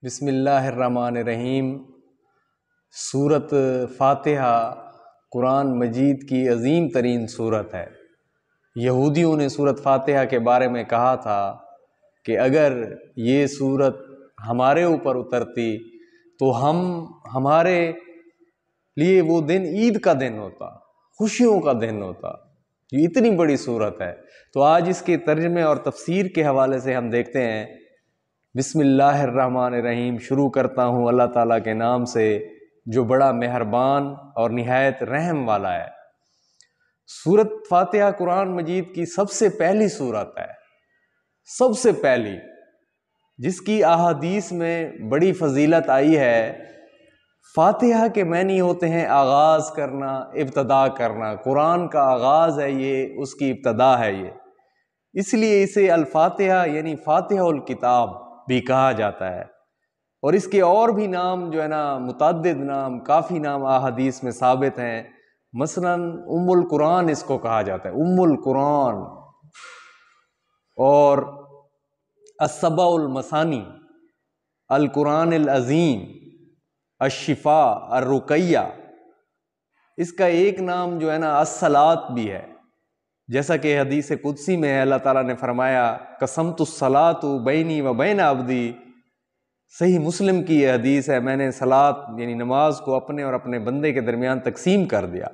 بسم اللہ الرحمن الرحیم۔ سورت فاتحہ قرآن مجید کی عظیم ترین سورت ہے۔ یہودیوں نے سورت فاتحہ کے بارے میں کہا تھا کہ اگر یہ سورت ہمارے اوپر اترتی تو ہمارے لیے وہ دن عید کا دن ہوتا، خوشیوں کا دن ہوتا۔ یہ اتنی بڑی سورت ہے۔ تو آج اس کے ترجمے اور تفسیر کے حوالے سے ہم دیکھتے ہیں۔ بسم اللہ الرحمن الرحیم، شروع کرتا ہوں اللہ تعالیٰ کے نام سے جو بڑا مہربان اور نہایت رحم والا ہے۔ سورت فاتحہ قرآن مجید کی سب سے پہلی سورت ہے، سب سے پہلی، جس کی احادیث میں بڑی فضیلت آئی ہے۔ فاتحہ کے معنی ہوتے ہیں آغاز کرنا، ابتدا کرنا۔ قرآن کا آغاز ہے یہ، اس کی ابتدا ہے یہ، اس لیے اسے الفاتحہ یعنی فاتحہ الکتاب بھی کہا جاتا ہے۔ اور اس کے اور بھی نام جو ہے نا، متعدد نام، کافی نام احادیث میں ثابت ہیں۔ مثلا ام القرآن اس کو کہا جاتا ہے، ام القرآن، اور السبع المثانی، القرآن العظیم، الشفاء، الرقیہ۔ اس کا ایک نام جو ہے نا الصلاۃ بھی ہے، جیسا کہ حدیث قدسی میں ہے، اللہ تعالیٰ نے فرمایا قسمت الصلاۃ بینی و بین عبدی۔ صحیح مسلم کی یہ حدیث ہے، میں نے صلاۃ یعنی نماز کو اپنے اور اپنے بندے کے درمیان تقسیم کر دیا۔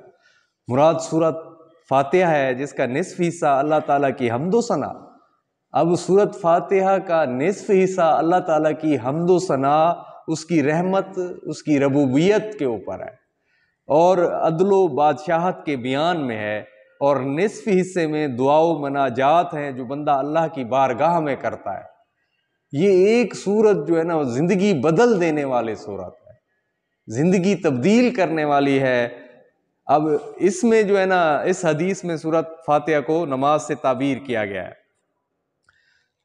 مراد سورت فاتحہ ہے جس کا نصف حصہ اللہ تعالیٰ کی حمد و ثنا۔ اب سورت فاتحہ کا نصف حصہ اللہ تعالیٰ کی حمد و ثنا، اس کی رحمت، اس کی ربوبیت کے اوپر ہے اور عدل و بادشاہت کے بیان میں ہے، اور نصف حصے میں دعا و مناجات ہیں جو بندہ اللہ کی بارگاہ میں کرتا ہے۔ یہ ایک سورت جو ہے نا زندگی بدل دینے والی سورت ہے، زندگی تبدیل کرنے والی ہے۔ اب اس میں جو ہے نا، اس حدیث میں سورت فاتحہ کو نماز سے تعبیر کیا گیا ہے۔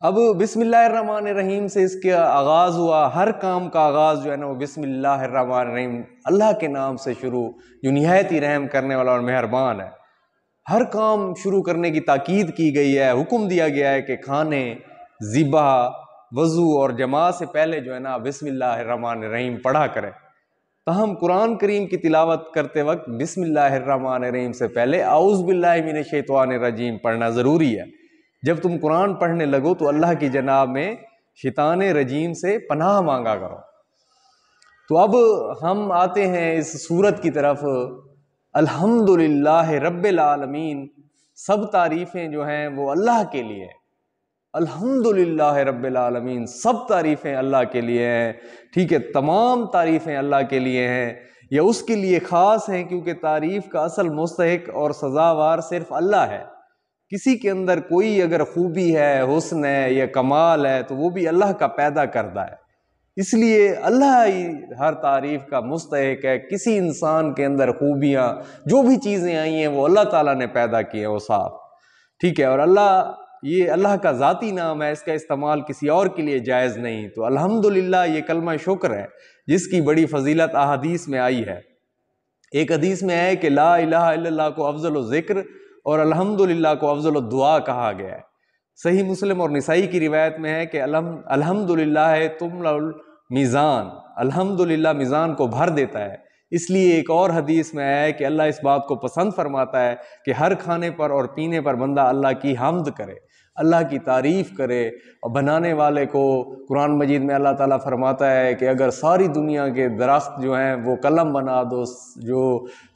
اب بسم اللہ الرحمن الرحیم سے اس کا آغاز ہوا۔ ہر کام کا آغاز جو ہے نا وہ بسم اللہ الرحمن الرحیم، اللہ کے نام سے شروع، جو نہایت ہی رحم کرنے والا اور مہربان ہے۔ ہر کام شروع کرنے کی تاکید کی گئی ہے، حکم دیا گیا ہے کہ کھانے، ذبح، وضو اور جماعت سے پہلے جو ہے نا بسم اللہ الرحمن الرحیم پڑھا کریں۔ تاہم قرآن کریم کی تلاوت کرتے وقت بسم اللہ الرحمن الرحیم سے پہلے اعوذ باللہ من الشیطان الرجیم پڑھنا ضروری ہے۔ جب تم قرآن پڑھنے لگو تو اللہ کی جناب میں شیطان رجیم سے پناہ مانگا کرو۔ تو اب ہم آتے ہیں اس سورت کی طرف۔ الحمدللہ رب العالمین، سب تعریفیں جو ہیں وہ اللہ کے لیے ہیں۔ الحمدللہ رب العالمین، سب تعریفیں اللہ کے لیے ہیں، ٹھیک ہے، تمام تعریفیں اللہ کے لیے ہیں، یا اس کے لیے خاص ہیں، کیونکہ تعریف کا اصل مستحق اور سزاوار صرف اللہ ہے۔ کسی کے اندر کوئی اگر خوبی ہے، حسن ہے یا کمال ہے تو وہ بھی اللہ کا پیدا کردہ ہے، اس لیے اللہ ہی ہر تعریف کا مستحق ہے۔ کسی انسان کے اندر خوبیاں، جو بھی چیزیں آئی ہیں وہ اللہ تعالیٰ نے پیدا کی ہیں، وہ صاف، ٹھیک ہے۔ اور اللہ، یہ اللہ کا ذاتی نام ہے، اس کا استعمال کسی اور کے لیے جائز نہیں۔ تو الحمدللہ یہ کلمہ شکر ہے جس کی بڑی فضیلت احادیث میں آئی ہے۔ ایک حدیث میں ہے کہ لا الہ الا اللہ کو افضل الذکر اور الحمدللہ کو افضل الدعا کہا گیا ہے۔ صحیح مسلم اور نسائی کی روایت میں ہے کہ الحمدللہ ہے تملا المیزان، الحمدللہ میزان کو بھر دیتا ہے۔ اس لیے ایک اور حدیث میں ہے کہ اللہ اس بات کو پسند فرماتا ہے کہ ہر کھانے پر اور پینے پر بندہ اللہ کی حمد کرے، اللہ کی تعریف کرے۔ اور بنانے والے کو قرآن مجید میں اللہ تعالیٰ فرماتا ہے کہ اگر ساری دنیا کے درخت جو ہیں وہ قلم بنا دو، جو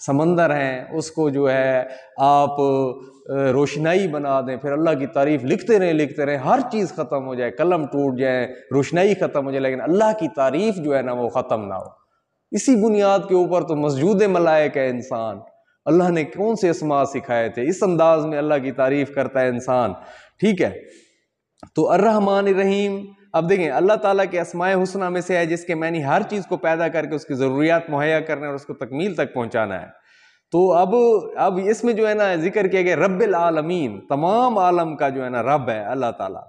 سمندر ہیں اس کو جو ہے آپ روشنائی بنا دیں، پھر اللہ کی تعریف لکھتے رہیں، ہر چیز ختم ہو جائے، قلم ٹوٹ جائے، روشنائی ختم ہو جائے، لیکن اللہ کی تعریف جو ہے نا وہ ختم نہ ہو۔ اسی بنیاد کے اوپر تو مسجود ملائک ہے انسان۔ اللہ نے کون سے اسماء سکھائے تھے، اس انداز میں اللہ کی تعریف کرتا ہے انسان، ٹھیک ہے۔ تو الرحمن الرحیم، اب دیکھیں اللہ تعالیٰ کے اسماء حسنہ میں سے ہے جس کے معنی ہر چیز کو پیدا کر کے اس کی ضروریات مہیا کرنے اور اس کو تکمیل تک پہنچانا ہے۔ تو اب اس میں جو ہے نا ذکر کیا گیا رب العالمین، تمام عالم کا جو ہے نا رب ہے اللہ تعالیٰ،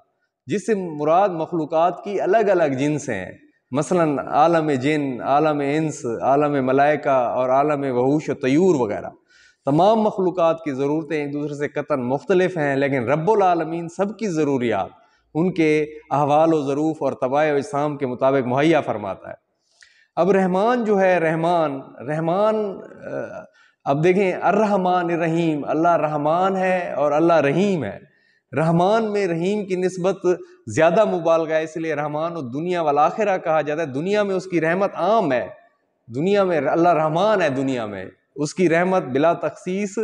جس سے مراد مخلوقات کی الگ الگ جنسیں ہیں، مثلا عالم جن، عالم انس، عالم ملائکہ اور عالم وحوش و طیور وغیرہ۔ تمام مخلوقات کی ضرورتیں ایک دوسرے سے قطعاً مختلف ہیں، لیکن رب العالمین سب کی ضروریات ان کے احوال و ظروف اور طباع و اجسام کے مطابق مہیا فرماتا ہے۔ اب رحمان جو ہے، رحمان اب دیکھیں الرحمن الرحیم، اللہ رحمان ہے اور اللہ رحیم ہے۔ رحمان میں رحیم کی نسبت زیادہ مبالغہ ہے، اس لیے رحمان الدنیا والآخرہ کہا جاتا ہے۔ دنیا میں اس کی رحمت عام ہے، دنیا میں اللہ رحمان ہے، دنیا میں اس کی رحمت بلا تخصیص،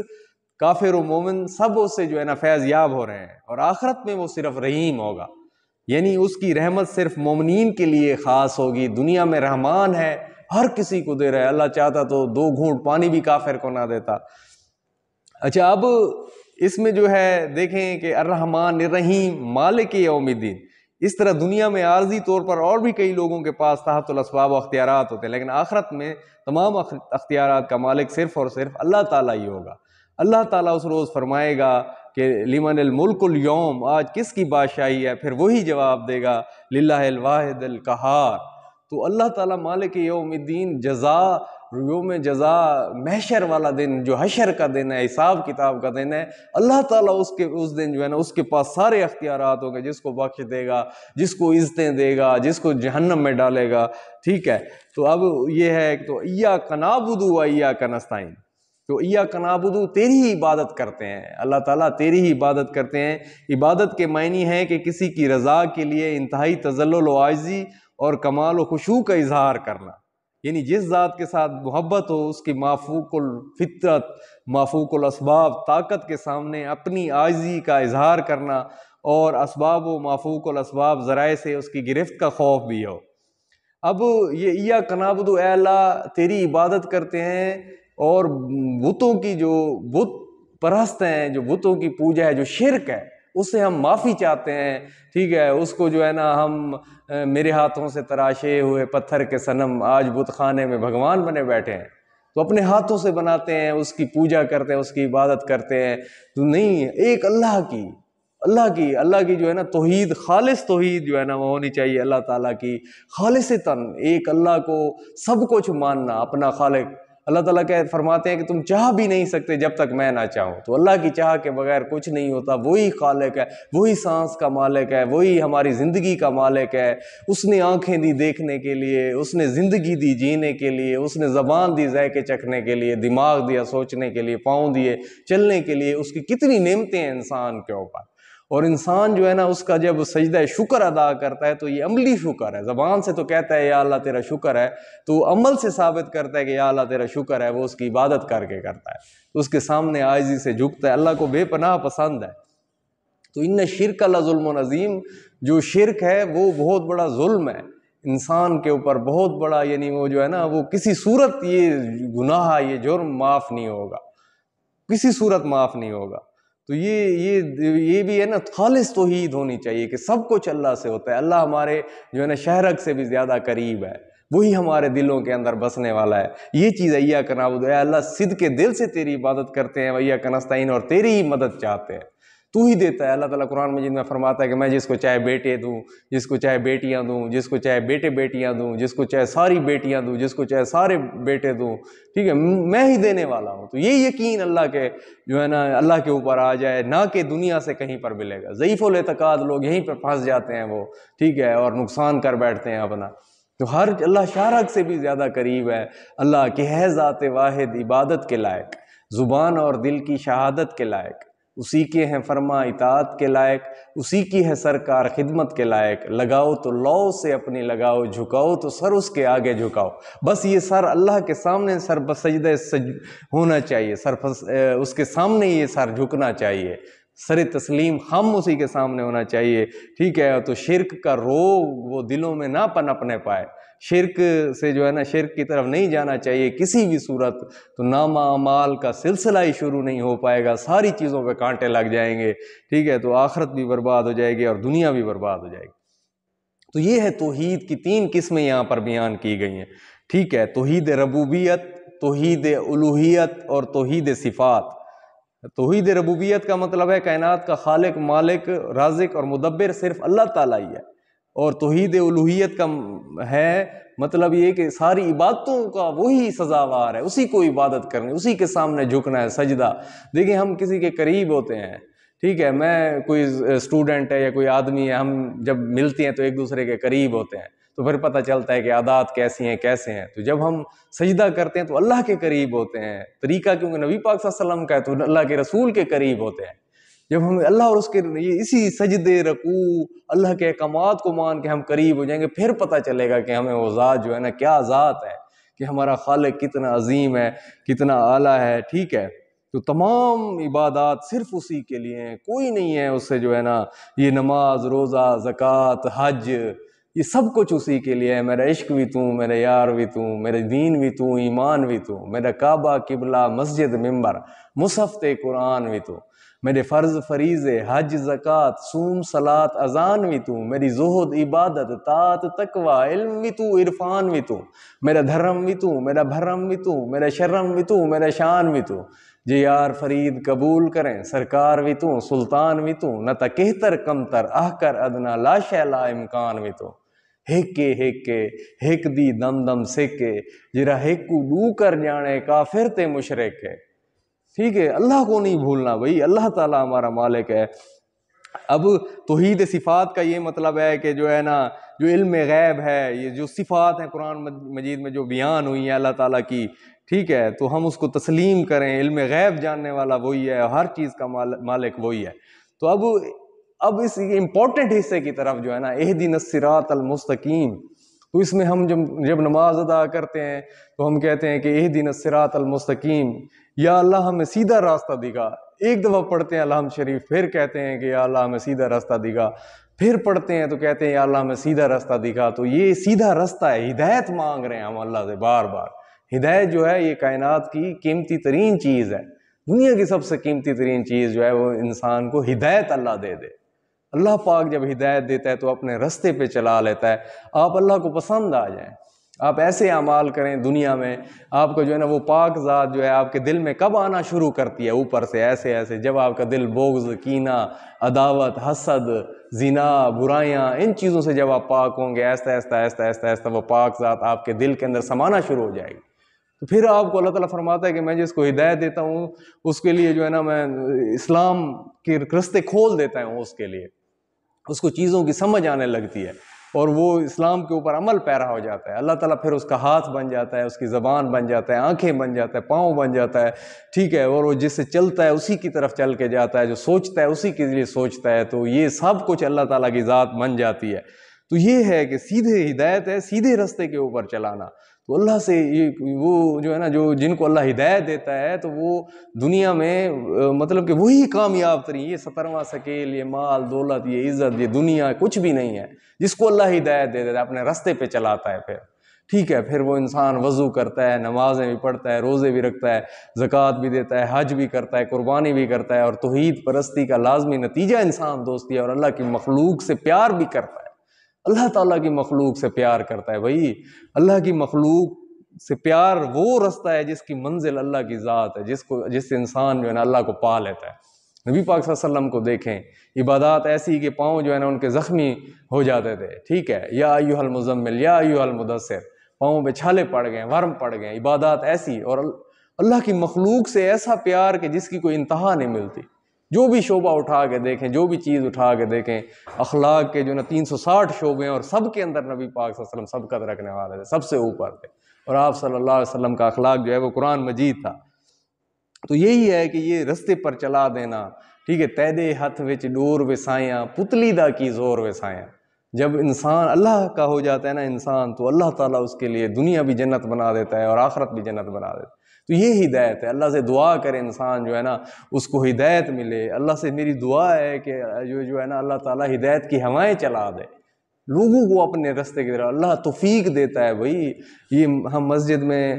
کافر و مومن سب اس سے جو ہے نا فیض یاب ہو رہے ہیں، اور آخرت میں وہ صرف رحیم ہوگا، یعنی اس کی رحمت صرف مومنین کے لیے خاص ہوگی۔ دنیا میں رحمان ہے، ہر کسی کو دے رہا ہے، اللہ چاہتا تو 2 گھونٹ پانی بھی کافر کو نہ دیتا۔ اچھا، اب اس میں جو ہے دیکھیں کہ الرحمن الرحیم مالک یوم الدین، اس طرح دنیا میں عارضی طور پر اور بھی کئی لوگوں کے پاس تحت الاسباب و اختیارات ہوتے ہیں، لیکن آخرت میں تمام اختیارات کا مالک صرف اور صرف اللہ تعالیٰ ہی ہوگا۔ اللہ تعالیٰ اس روز فرمائے گا کہ لمن الملک اليوم، آج کس کی بادشاہی ہے؟ پھر وہی جواب دے گا للہ الواحد القہار۔ تو اللہ تعالیٰ مالک یوم الدین، جزا، یوم جزا، محشر والا دن جو حشر کا دن ہے، حساب کتاب کا دن ہے، اللہ تعالیٰ اس دن جو ہے نا اس کے پاس سارے اختیارات ہوں گے، جس کو بخش دے گا، جس کو عزتیں دے گا، جس کو جہنم میں ڈالے گا، ٹھیک ہے۔ تو اب یہ ہے تو ایاک نعبد و ایاک نستعین، تو ایاک نعبد، تیری ہی عبادت کرتے ہیں، اللہ تعالیٰ تیری ہی عبادت کرتے ہیں۔ عبادت کے معنی ہے کہ کسی کی رضا کے لیے انتہائی تذلل و عاجزی اور کمال و خشوع کا اظہار کرنا، یعنی جس ذات کے ساتھ محبت ہو اس کی مافوق الفطرت، مافوق الاسباب طاقت کے سامنے اپنی عاجزی کا اظہار کرنا، اور اسباب و مافوق الاسباب ذرائع سے اس کی گرفت کا خوف بھی ہو۔ اب یہ ایاک نعبد، اے اللہ تیری عبادت کرتے ہیں، اور بتوں کی جو بت پرست ہیں، جو بتوں کی پوجا ہے، جو شرک ہے، اس سے ہم معافی چاہتے ہیں، ٹھیک ہے۔ اس کو جو ہے نا ہم میرے ہاتھوں سے تراشے ہوئے پتھر کے صنم آج بت خانے میں بھگوان بنے بیٹھے ہیں، تو اپنے ہاتھوں سے بناتے ہیں، اس کی پوجا کرتے ہیں، اس کی عبادت کرتے ہیں۔ تو نہیں، ایک اللہ کی جو ہے نا توحید، خالص توحید جو ہے نا وہ ہونی چاہیے اللہ تعالیٰ کی، خالصتاً ایک اللہ کو سب کچھ ماننا، اپنا خالق۔ اللہ تعالیٰ فرماتے ہیں کہ تم چاہ بھی نہیں سکتے جب تک میں نہ چاہوں، تو اللہ کی چاہ کے بغیر کچھ نہیں ہوتا۔ وہی خالق ہے، وہی سانس کا مالک ہے، وہی ہماری زندگی کا مالک ہے۔ اس نے آنکھیں دی دیکھنے کے لیے، اس نے زندگی دی جینے کے لیے، اس نے زبان دی ذائقے چکھنے کے لیے، دماغ دیا سوچنے کے لیے، پاؤں دیے چلنے کے لیے۔ اس کی کتنی نعمتیں ہیں انسان کے اوپر، اور انسان جو ہے نا اس کا جب سجدہ شکر ادا کرتا ہے تو یہ عملی شکر ہے، زبان سے تو کہتا ہے یا اللہ تیرا شکر ہے، تو عمل سے ثابت کرتا ہے کہ یا اللہ تیرا شکر ہے، وہ اس کی عبادت کر کے کرتا ہے، تو اس کے سامنے عاجزی سے جھکتا ہے، اللہ کو بے پناہ پسند ہے۔ تو ان شرک لظلم عظیم، جو شرک ہے وہ بہت بڑا ظلم ہے انسان کے اوپر، بہت بڑا، یعنی وہ جو ہے نا وہ کسی صورت یہ گناہ، یہ جرم معاف نہیں ہوگا، کسی صورت معاف نہیں ہوگا۔ تو یہ بھی ہے نا خالص توحید ہونی چاہیے کہ سب کچھ اللہ سے ہوتا ہے، اللہ ہمارے جو ہے نا شہرک سے بھی زیادہ قریب ہے، وہی ہمارے دلوں کے اندر بسنے والا ہے۔ یہ چیز ایاک نعبد، اے اللہ صدق کے دل سے تیری عبادت کرتے ہیں، وایاک نستعین، اور تیری ہی مدد چاہتے ہیں، تو ہی دیتا ہے۔ اللہ تعالیٰ قرآن مجید میں فرماتا ہے کہ میں جس کو چاہے بیٹے دوں، جس کو چاہے بیٹیاں دوں، جس کو چاہے بیٹے بیٹیاں دوں، جس کو چاہے ساری بیٹیاں دوں، جس کو چاہے سارے بیٹے دوں، ٹھیک ہے، میں ہی دینے والا ہوں۔ تو یہ یقین اللہ کے جو ہے نا اللہ کے اوپر آ جائے، نہ کہ دنیا سے کہیں پر ملے گا۔ ضعیف الاعتقاد لوگ یہیں پر پھنس جاتے ہیں وہ، ٹھیک ہے، اور نقصان کر بیٹھتے ہیں اپنا۔ تو ہر اللہ شارک سے بھی زیادہ قریب ہے، اللہ کہ ہے ذات واحد عبادت کے لائق، زبان اور دل کی شہادت کے لائق، اسی کے ہیں فرما اطاعت کے لائق، اسی کی ہے سرکار خدمت کے لائق، لگاؤ تو لو سے اپنی لگاؤ، جھکاؤ تو سر اس کے آگے جھکاؤ۔ بس یہ سر اللہ کے سامنے سر بسجدہ ہونا چاہیے، اس کے سامنے یہ سر جھکنا چاہیے، سر تسلیم خم اسی کے سامنے ہونا چاہیے، ٹھیک ہے۔ تو شرک کا روگ وہ دلوں میں نہ پنپنے پائے، شرک سے جو ہے نا شرک کی طرف نہیں جانا چاہیے کسی بھی صورت، تو نامہ اعمال کا سلسلہ ہی شروع نہیں ہو پائے گا، ساری چیزوں پہ کانٹے لگ جائیں گے، ٹھیک ہے، تو آخرت بھی برباد ہو جائے گی اور دنیا بھی برباد ہو جائے گی۔ تو یہ ہے توحید کی 3 قسمیں یہاں پر بیان کی گئی ہیں، ٹھیک ہے، توحید ربوبیت، توحید الوہیت اور توحید صفات۔ توحید ربوبیت کا مطلب ہے کائنات کا خالق، مالک، رازق اور مدبر صرف اللہ تعالیٰ ہی ہے، اور توحید الوہیت کا ہے مطلب یہ کہ ساری عبادتوں کا وہی سزاوار ہے، اسی کو عبادت کرنی، اسی کے سامنے جھکنا ہے، سجدہ۔ دیکھیں ہم کسی کے قریب ہوتے ہیں، ٹھیک ہے، میں کوئی اسٹوڈنٹ ہے یا کوئی آدمی ہے، ہم جب ملتے ہیں تو ایک دوسرے کے قریب ہوتے ہیں، تو پھر پتہ چلتا ہے کہ عادات کیسی ہیں کیسے ہیں. تو جب ہم سجدہ کرتے ہیں تو اللہ کے قریب ہوتے ہیں. طریقہ کیونکہ نبی پاک صلی اللہ علیہ وسلم کا ہے تو اللہ کے رسول کے قریب ہوتے ہیں. جب ہم اللہ اور اس کے اسی سجدے رکوع اللہ کے احکامات کو مان کے ہم قریب ہو جائیں گے، پھر پتہ چلے گا کہ ہمیں وہ ذات جو ہے نا کیا ذات ہے، کہ ہمارا خالق کتنا عظیم ہے، کتنا اعلیٰ ہے. ٹھیک ہے، تو تمام عبادات صرف اسی کے لیے ہیں، کوئی نہیں ہے اس سے جو ہے نا. یہ نماز، روزہ، زکوٰۃ، حج، یہ سب کچھ اسی کے لیے ہے. میرا عشق بھی تو، میرا یار بھی تو، میرے دین بھی تو، ایمان بھی تو، میرا کعبہ، قبلہ، مسجد، منبر، مصحف قرآن بھی تو، میرے فرض فریضے، حج، زکوٰۃ، صوم، صلاۃ، اذان بھی تو، میری زہد، عبادت، طاعت، تقوی، علم بھی تو، عرفان بھی تو، میرا دھرم بھی تو، میرا بھرم بھی تو، میرا شرم بھی تو، میرا شان بھی تو. جی یار فرید قبول کریں، سرکار بھی تو، سلطان بھی تو، نہ تا کہتر کمتر، آہ کر ادنا، لا شے لا امکان بھی تو. ہک دی دم دم سکے، جرا ہکو ڈو کر جانے، کافر تے مشرک ہے. ٹھیک ہے، اللہ کو نہیں بھولنا بھائی، اللہ تعالیٰ ہمارا مالک ہے. اب توحید صفات کا یہ مطلب ہے کہ جو ہے نا، جو علم غیب ہے، یہ جو صفات ہیں قرآن مجید میں جو بیان ہوئی ہیں اللہ تعالیٰ کی، ٹھیک ہے، تو ہم اس کو تسلیم کریں. علم غیب جاننے والا وہی ہے، ہر چیز کا مالک وہی ہے. تو اب اس امپورٹنٹ حصے کی طرف جو ہے نا، اہدنا الصراط المستقیم، تو اس میں ہم جب نماز ادا کرتے ہیں تو ہم کہتے ہیں کہ اہدنا الصراط المستقیم، یا اللہ ہمیں سیدھا راستہ دکھا. ایک دفعہ پڑھتے ہیں الحمد شریف، پھر کہتے ہیں کہ یا اللہ ہمیں سیدھا راستہ دکھا، پھر پڑھتے ہیں تو کہتے ہیں یا اللہ ہمیں سیدھا راستہ دکھا. تو یہ سیدھا راستہ ہے، ہدایت مانگ رہے ہیں ہم اللہ سے بار بار. ہدایت جو ہے یہ کائنات کی قیمتی ترین چیز ہے، دنیا کی سب سے قیمتی ترین چیز جو ہے وہ انسان کو ہدایت اللہ دے دے. اللہ پاک جب ہدایت دیتا ہے تو اپنے رستے پہ چلا لیتا ہے. آپ اللہ کو پسند آ جائیں، آپ ایسے اعمال کریں دنیا میں، آپ کو جو ہے نا وہ پاک ذات جو ہے آپ کے دل میں کب آنا شروع کرتی ہے اوپر سے ایسے جب آپ کا دل بغض، کینہ، عداوت، حسد، زنا، برائیاں، ان چیزوں سے جب آپ پاک ہوں گے، ایسا وہ پاک ذات آپ کے دل کے اندر سمانا شروع ہو جائے گی. تو پھر آپ کو اللہ تعالیٰ فرماتا ہے کہ میں جس کو ہدایت دیتا ہوں اس کے لیے جو ہے نا میں اسلام کے رستے کھول دیتا ہوں، اس کے لیے اس کو چیزوں کی سمجھ آنے لگتی ہے اور وہ اسلام کے اوپر عمل پیرا ہو جاتا ہے. اللہ تعالیٰ پھر اس کا ہاتھ بن جاتا ہے، اس کی زبان بن جاتا ہے، آنکھیں بن جاتا ہے، پاؤں بن جاتا ہے. ٹھیک ہے، اور وہ جس سے چلتا ہے اسی کی طرف چل کے جاتا ہے، جو سوچتا ہے اسی کے لیے سوچتا ہے. تو یہ سب کچھ اللہ تعالیٰ کی ذات بن جاتی ہے. تو یہ ہے کہ سیدھے ہدایت ہے، سیدھے رستے کے اوپر چلانا. تو اللہ سے وہ جو ہے نا، جو جن کو اللہ ہدایت دیتا ہے تو وہ دنیا میں مطلب کہ وہی کامیاب ترین، یہ 17واں سکیل، یہ مال دولت، یہ عزت، یہ دنیا کچھ بھی نہیں ہے. جس کو اللہ ہدایت دے دیتا ہے اپنے رستے پہ چلاتا ہے پھر ٹھیک ہے، پھر وہ انسان وضو کرتا ہے، نمازیں بھی پڑھتا ہے، روزے بھی رکھتا ہے، زکوٰۃ بھی دیتا ہے، حج بھی کرتا ہے، قربانی بھی کرتا ہے. اور توحید پرستی کا لازمی نتیجہ انسان دوستی ہے اور اللہ کی مخلوق سے پیار بھی کرتا ہے. اللہ تعالیٰ کی مخلوق سے پیار کرتا ہے. بھائی اللہ کی مخلوق سے پیار وہ رستہ ہے جس کی منزل اللہ کی ذات ہے، جس انسان جو ہے نا اللہ کو پا لیتا ہے. نبی پاک صلی اللہ علیہ وسلم کو دیکھیں، عبادات ایسی کہ پاؤں جو ہے نا ان کے زخمی ہو جاتے تھے. ٹھیک ہے، یا ایھا المزمل، یا ایھا المدثر، پاؤں پہ چھالے پڑ گئے، ورم پڑ گئے. عبادات ایسی، اور اللہ کی مخلوق سے ایسا پیار کہ جس کی کوئی انتہا نہیں ملتی. جو بھی شعبہ اٹھا کے دیکھیں، جو بھی چیز اٹھا کے دیکھیں، اخلاق کے جو نا 360 شعبے ہیں اور سب کے اندر نبی پاک صلی اللہ علیہ وسلم سبقت رکھنے والے تھے، سب سے اوپر تھے. اور آپ صلی اللہ علیہ وسلم کا اخلاق جو ہے وہ قرآن مجید تھا. تو یہی ہے کہ یہ رستے پر چلا دینا. ٹھیک ہے، تیدے ہتھ وچ ڈور وسائیاں، پتلی دا کی زور وسائیاں. جب انسان اللہ کا ہو جاتا ہے نا انسان، تو اللہ تعالیٰ اس کے لیے دنیا بھی جنت بنا دیتا ہے اور آخرت بھی جنت بنا دیتا ہے. تو یہ ہدایت ہے. اللہ سے دعا کرے انسان جو ہے نا اس کو ہدایت ملے. اللہ سے میری دعا ہے کہ جو ہے نا اللہ تعالیٰ ہدایت کی ہوائیں چلا دے لوگوں کو اپنے رستے کی طرف. اللہ توفیق دیتا ہے. بھائی یہ ہم مسجد میں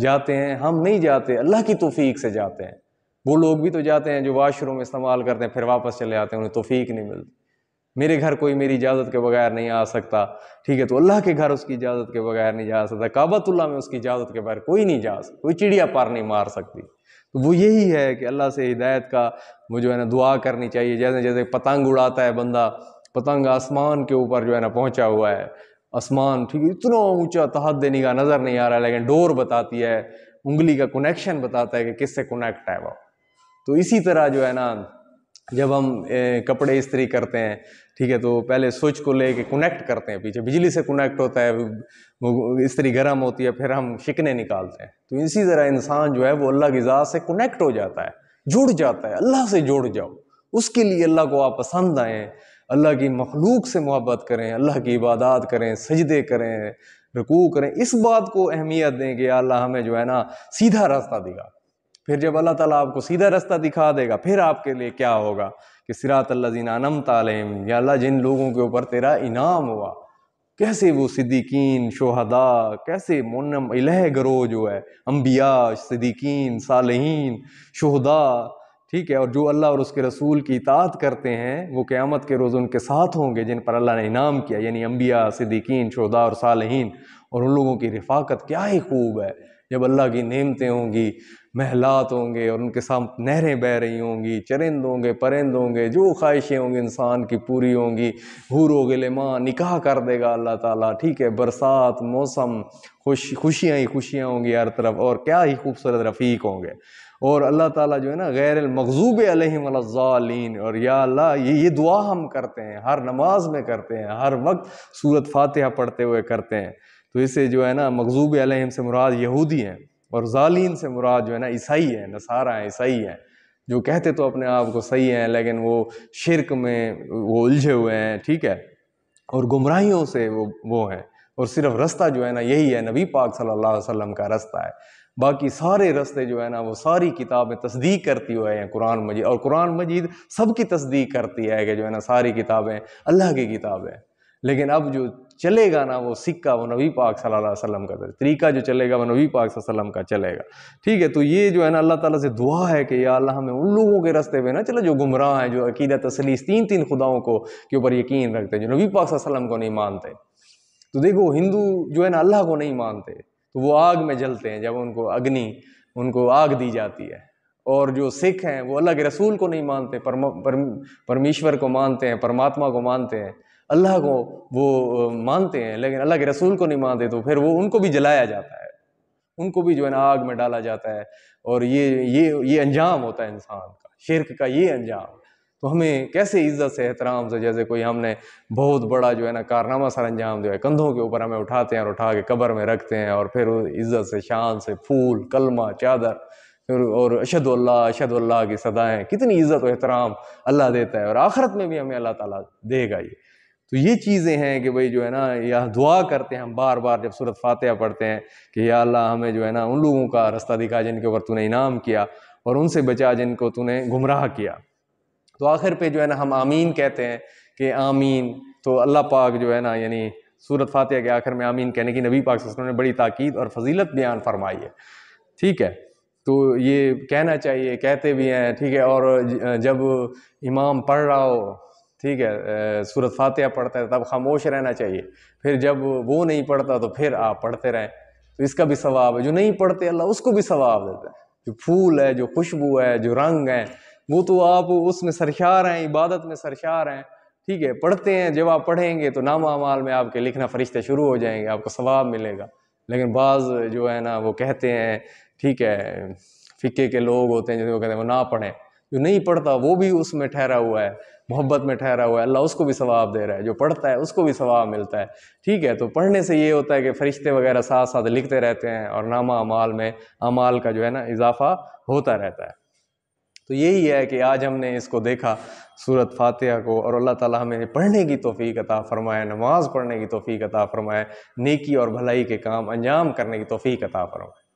جاتے ہیں، ہم نہیں جاتے، اللہ کی توفیق سے جاتے ہیں. وہ لوگ بھی تو جاتے ہیں جو واش روم استعمال کرتے ہیں پھر واپس چلے آتے ہیں، انہیں توفیق نہیں ملتی. میرے گھر کوئی میری اجازت کے بغیر نہیں آ سکتا. ٹھیک ہے، تو اللہ کے گھر اس کی اجازت کے بغیر نہیں جا سکتا. کعبۃ اللہ میں اس کی اجازت کے بغیر کوئی نہیں جا سکتا، کوئی چڑیا پر نہیں مار سکتی. تو وہ یہی ہے کہ اللہ سے ہدایت کا وہ جو ہے نا دعا کرنی چاہیے. جیسے پتنگ اڑاتا ہے بندہ، پتنگ آسمان کے اوپر جو ہے نا پہنچا ہوا ہے، آسمان ٹھیک ہے اتنا اونچا تحد نگاہ نظر نہیں آ رہا، لیکن ڈور بتاتی ہے، انگلی کا کنیکشن بتاتا ہے کہ کس سے کنیکٹ ہے وہ. تو اسی طرح جو ہے نا جب ہم کپڑے استری کرتے ہیں ٹھیک ہے تو پہلے سوئچ کو لے کے کنیکٹ کرتے ہیں، پیچھے بجلی سے کنیکٹ ہوتا ہے، وہ استری گرم ہوتی ہے، پھر ہم شکنے نکالتے ہیں۔ تو اسی طرح انسان جو ہے وہ اللہ کی ذات سے کنیکٹ ہو جاتا ہے، جڑ جاتا ہے، اللہ سے جڑ جاؤ، اس کے لیے اللہ کو آپ پسند آئیں، اللہ کی مخلوق سے محبت کریں، اللہ کی عبادات کریں، سجدے کریں، رکوع کریں، اس بات کو اہمیت دیں کہ یا اللہ ہمیں جو ہے نا سیدھا راستہ دکھا۔ پھر جب اللہ تعالیٰ آپ کو سیدھا راستہ دکھا دے گا، پھر آپ کے لیے کیا ہوگا کہ صراط الذین انعمت علیہم، یا اللہ جن لوگوں کے اوپر تیرا انعام ہوا، کیسے وہ صدیقین، شہداء، کیسے منعم الہ گروہ جو ہے، انبیاء، صدیقین، صالحین، شہداء، ٹھیک ہے، اور جو اللہ اور اس کے رسول کی اطاعت کرتے ہیں وہ قیامت کے روز ان کے ساتھ ہوں گے جن پر اللہ نے انعام کیا، یعنی انبیاء، صدیقین، شہداء اور صالحین۔ اور ان لوگوں کی رفاقت کیا ہی خوب ہے، جب اللہ کی نعمتیں ہوں گی، محلات ہوں گے اور ان کے ساتھ نہریں بہہ رہی ہوں گی، چرند ہوں گے، پرند ہوں گے، جو خواہشیں ہوں گی انسان کی پوری ہوں گی، حور و غلمان، نکاح کر دے گا اللہ تعالیٰ، ٹھیک ہے، برسات، موسم، خوشیاں ہی خوشیاں ہوں گی ہر طرف، اور کیا ہی خوبصورت رفیق ہوں گے۔ اور اللہ تعالیٰ جو ہے نا غیر المغضوب علیہم ولا الضالین، اور یا اللہ یہ دعا ہم کرتے ہیں، ہر نماز میں کرتے ہیں، ہر وقت سورۃ فاتحہ پڑھتے ہوئے کرتے ہیں۔ تو اسے جو ہے نا مغضوب علیہم سے مراد یہودی ہیں، اور ضالین سے مراد جو ہے نا عیسائی ہیں، نصارہ ہیں، عیسائی ہیں، جو کہتے تو اپنے آپ کو صحیح ہیں لیکن وہ شرک میں وہ الجھے ہوئے ہیں، ٹھیک ہے، اور گمراہیوں سے وہ ہیں، اور صرف رستہ جو ہے نا یہی ہے، نبی پاک صلی اللہ علیہ وسلم کا رستہ ہے۔ باقی سارے رستے جو ہے نا وہ ساری کتابیں تصدیق کرتی ہوئے ہیں قرآن مجید، اور قرآن مجید سب کی تصدیق کرتی ہے کہ جو ہے نا ساری کتابیں اللہ کی کتابیں۔ لیکن اب جو چلے گا نا وہ سکہ وہ نبی پاک صلی اللہ علیہ وسلم کا طریقہ جو چلے گا وہ نبی پاک صلی اللہ علیہ وسلم کا چلے گا، ٹھیک ہے۔ تو یہ جو ہے نا اللہ تعالیٰ سے دعا ہے کہ یا اللہ ہمیں ان لوگوں کے راستے پہ نہ چلو جو گمراہ ہیں، جو عقیدہ تثلیث تین خداؤں کو کے اوپر یقین رکھتے ہیں، جو نبی پاک صلی اللہ علیہ وسلم کو نہیں مانتے۔ تو دیکھو ہندو جو ہے نا اللہ کو نہیں مانتے تو وہ آگ میں جلتے ہیں جب ان کو آگ دی جاتی ہے، اور جو سکھ ہیں وہ اللہ کے رسول کو نہیں مانتے، پرمیشور کو مانتے ہیں، پرماتما کو مانتے ہیں، اللہ کو وہ مانتے ہیں لیکن اللہ کے رسول کو نہیں مانتے، تو پھر وہ ان کو بھی جلایا جاتا ہے، ان کو بھی جو ہے نا آگ میں ڈالا جاتا ہے، اور یہ انجام ہوتا ہے انسان کا، شرک کا یہ انجام۔ تو ہمیں کیسے عزت سے، احترام سے، جیسے کوئی ہم نے بہت بڑا جو ہے نا کارنامہ سر انجام دیا ہے، کندھوں کے اوپر ہمیں اٹھاتے ہیں اور اٹھا کے قبر میں رکھتے ہیں، اور پھر عزت سے، شان سے پھول، کلمہ، چادر، اور اشہد اللہ کی صدائیں، کتنی عزت و احترام اللہ دیتا ہے، اور آخرت میں بھی ہمیں اللہ تعالیٰ دے گا۔ یہ تو یہ چیزیں ہیں کہ بھئی جو ہے نا یا دعا کرتے ہیں ہم بار بار جب سورۃ فاتحہ پڑھتے ہیں کہ یا اللہ ہمیں جو ہے نا ان لوگوں کا راستہ دکھا جن کے اوپر تو نے انعام کیا، اور ان سے بچا جن کو تو نے گمراہ کیا۔ تو آخر پہ جو ہے نا ہم آمین کہتے ہیں کہ آمین، تو اللہ پاک جو ہے نا یعنی سورۃ فاتحہ کے آخر میں آمین کہنے کی نبی پاک صلی اللہ علیہ وسلم نے بڑی تاکید اور فضیلت بیان فرمائی ہے، ٹھیک ہے۔ تو یہ کہنا چاہیے، کہتے بھی ہیں، ٹھیک ہے، اور جب امام پڑھ رہا ہو، ٹھیک ہے، سورۃ فاتحہ پڑھتا ہے تب خاموش رہنا چاہیے، پھر جب وہ نہیں پڑھتا تو پھر آپ پڑھتے رہیں، تو اس کا بھی ثواب ہے۔ جو نہیں پڑھتے اللہ اس کو بھی ثواب دیتا ہے، جو پھول ہے، جو خوشبو ہے، جو رنگ ہے، وہ تو آپ اس میں سرشار ہیں، عبادت میں سرشار ہیں، ٹھیک ہے، پڑھتے ہیں، جب آپ پڑھیں گے تو نامہ اعمال میں آپ کے لکھنا فرشتے شروع ہو جائیں گے، آپ کو ثواب ملے گا۔ لیکن بعض جو ہے نا وہ کہتے ہیں، ٹھیک ہے، فقہ کے لوگ ہوتے ہیں جو کہتے ہیں وہ نہ پڑھیں، جو نہیں پڑھتا وہ بھی اس میں ٹھہرا ہوا ہے، محبت میں ٹھہرا ہوا ہے، اللہ اس کو بھی ثواب دے رہا ہے، جو پڑھتا ہے اس کو بھی ثواب ملتا ہے، ٹھیک ہے۔ تو پڑھنے سے یہ ہوتا ہے کہ فرشتے وغیرہ ساتھ ساتھ لکھتے رہتے ہیں، اور نامہ اعمال میں اعمال کا جو ہے نا اضافہ ہوتا رہتا ہے۔ تو یہی ہے کہ آج ہم نے اس کو دیکھا سورۃ فاتحہ کو، اور اللہ تعالیٰ ہمیں پڑھنے کی توفیق عطا فرمائے، نماز پڑھنے کی توفیق عطا فرمائے، نیکی اور بھلائی کے کام انجام کرنے کی توفیق عطا فرمائے۔